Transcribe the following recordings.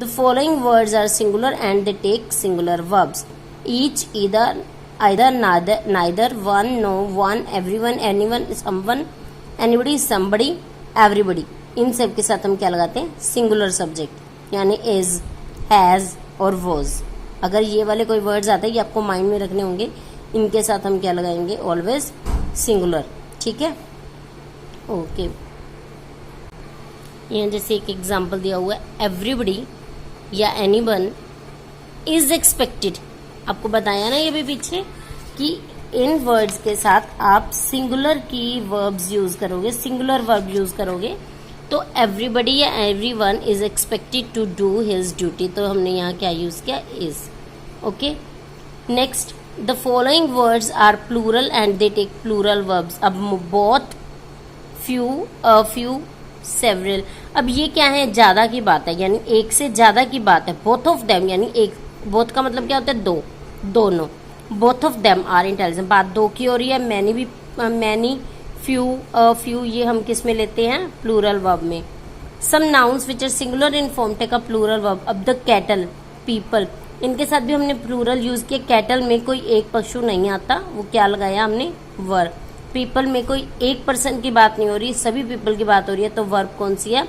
The following words are singular and they take singular verbs, each, either, neither, one, no, one, everyone, anyone, someone, anybody, somebody, everybody. इन सब के साथ हम क्या लगाते हैं? Singular subject, यानी is, has और was. अगर ये वाले कोई वर्ड्स आते हैं ये आपको माइंड में रखने होंगे, इनके साथ हम क्या लगाएंगे? Always singular. ठीक है, ओके. यहाँ जैसे एक एग्जाम्पल दिया हुआ है, एवरीबडी या एनीवन इज एक्सपेक्टेड. आपको बताया ना ये भी पीछे कि इन वर्ड्स के साथ आप सिंगुलर की वर्ब्स यूज करोगे, सिंगुलर वर्ब यूज करोगे, तो एवरीबडी या everyone is expected to do his duty. तो हमने यहाँ क्या यूज किया? Is. Okay, next, the following words are plural and they take plural verbs. अब both, few, a few, several. अब ये क्या है? ज्यादा की बात है, यानी एक से ज्यादा की बात है. बोथ ऑफ देम, यानी एक, बोथ का मतलब क्या होता है? दो, दोनों. Both of them are intelligent. बात दो की हो रही है. मैनी भी, मैनी, फ्यू, अ फ्यू, ये हम किस में लेते हैं? प्लूरल वर्ब में. Some nouns which are singular in form take a plural verb. अब द कैटल, पीपल, इनके साथ भी हमने प्लूरल यूज किया. कैटल में कोई एक पशु नहीं आता, वो क्या लगाया हमने? वर्ब. पीपल में कोई एक पर्सन की बात नहीं हो रही, सभी पीपल की बात हो रही है, तो वर्ब कौन सी है?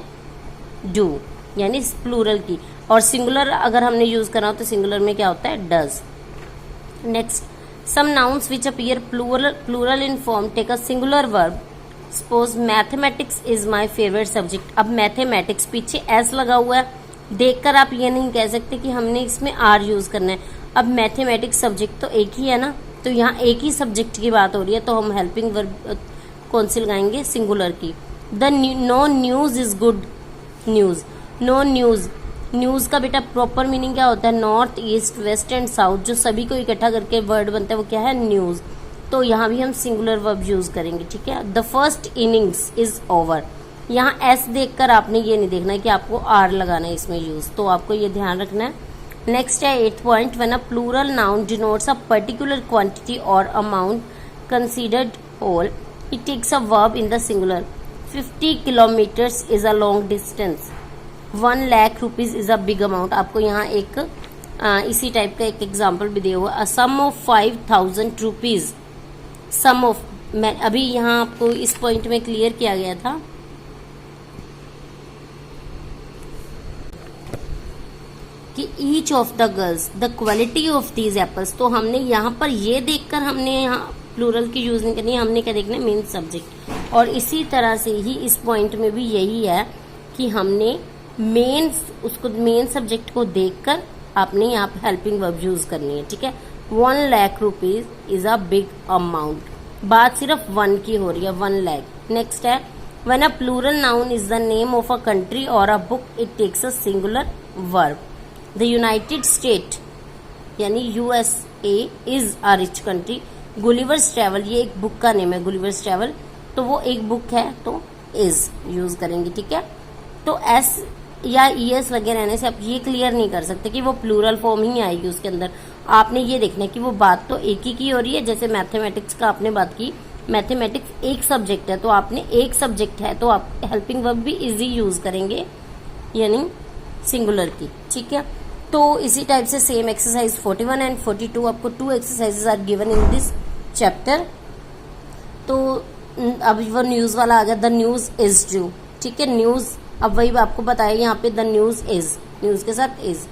डू, यानी प्लूरल की. और सिंगुलर अगर हमने यूज करना हो तो सिंगुलर में क्या होता है? Does. Next, some nouns which appear plural in form take a singular verb. Suppose mathematics is my favourite subject. अब मैथमेटिक्स, पीछे एस लगा हुआ है, देखकर आप ये नहीं कह सकते कि हमने इसमें आर यूज करना है. अब मैथमेटिक्स सब्जेक्ट तो एक ही है ना, तो यहाँ एक ही सब्जेक्ट की बात हो रही है, तो हम हेल्पिंग वर्ब कौन सी लगाएंगे? सिंगुलर की. The no news is good news. No news, news का बेटा प्रॉपर मीनिंग क्या होता है? North, east, west and south, जो सभी को इकट्ठा करके वर्ड बनता है वो क्या है? न्यूज. तो यहाँ भी हम सिंगुलर वर्ब यूज करेंगे. ठीक है. The first innings is over. यहाँ एस देखकर आपने ये नहीं देखना है कि आपको आर लगाना है इसमें यूज, तो आपको ये ध्यान रखना है. नेक्स्ट है 8th point, when a plural noun denotes a particular quantity और amount considered whole, it takes a verb in the singular. 50 kilometres is a long distance. 1 lakh rupees is a big amount. आपको यहाँ एक इसी type का एक example भी दिया हुआ. सम ऑफ 5000 रुपीज. सम ऑफ, मैं अभी यहाँ आपको इस पॉइंट में क्लियर किया गया था कि each of the girls the quality of these apples. तो हमने यहाँ पर ये देखकर हमने यहाँ प्लूरल की यूज नहीं करनी है, हमने क्या देखना है? Main subject. और इसी तरह से ही इस पॉइंट में भी यही है कि हमने मेन सब्जेक्ट को देखकर आपने यहाँ पे हेल्पिंग वर्ब यूज करनी है. ठीक है. 1 lakh rupees is a big amount. बात सिर्फ 1 की हो रही है, 1 लाख. नेक्स्ट है, when a plural noun is the name of a country और a book, it takes a singular verb. The united state यानी USA is a rich country. Gulliver's travel, ये एक बुक का नेम है, गुलिवर्स ट्रेवल, तो वो एक book है, तो इज यूज करेंगे. ठीक है. तो एस या ईएस लगे रहने से आप ये क्लियर नहीं कर सकते कि वो प्लूरल फॉर्म ही आएगी उसके अंदर. आपने ये देखना है कि वो बात तो एक ही की हो रही है. जैसे मैथमेटिक्स का आपने बात की, मैथमेटिक्स एक सब्जेक्ट है, तो आपने एक सब्जेक्ट है तो आप हेल्पिंग वर्ब भी इजी यूज करेंगे, यानी सिंगुलर की. ठीक है. तो इसी टाइप से सेम एक्सरसाइज 41 एंड 42, आपको 2 exercises are given in this chapter. तो अब वो न्यूज वाला आ गया, द न्यूज इज ड्यू. ठीक है. न्यूज, अब वही आपको बताया यहाँ पे, द न्यूज इज, न्यूज के साथ इज.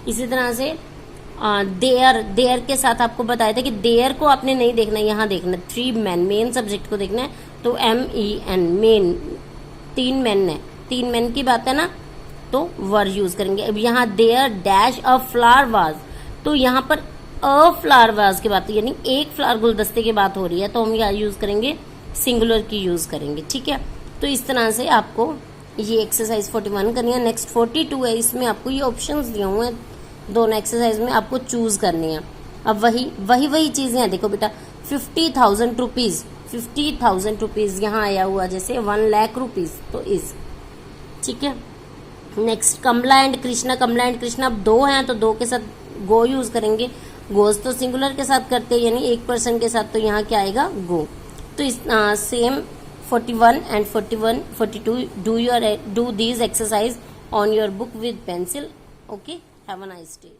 इसी तरह से देयर के साथ आपको बताया था कि देयर को आपने नहीं देखना, यहाँ देखना 3 मैन, मेन सब्जेक्ट को देखना है. तो MEN, मेन, 3 मैन है, 3 मैन की बात है ना, तो वर यूज करेंगे. अब यहाँ there dash a flower was, तो यहाँ पर अ फ्लावर वाज की बात, यानी एक फ्लावर गुलदस्ते की बात हो रही है, तो हम यहाँ यूज करेंगे? सिंगुलर की यूज करेंगे. ठीक है. तो इस तरह से आपको ये एक्सरसाइज 41 करनी है. नेक्स्ट 42 है, इसमें आपको ये ऑप्शंस दिए हुए हैं, दोनों एक्सरसाइज में आपको चूज करनी है. अब वही चीजें हैं. देखो बेटा, 50,000 रुपीज, 50,000 रुपीज यहाँ आया हुआ, जैसे 1 लाख रुपीज, तो इज. ठीक है. Next Kamala and Krishna, Kamala and Krishna अब 2 हैं, तो 2 के साथ गो यूज करेंगे. गोज तो सिंगुलर के साथ करते हैं, यानी एक पर्सन के साथ, तो यहाँ क्या आएगा? गो. तो इस same 41 and 42 do these exercise on your book with pencil. Okay, have a nice day.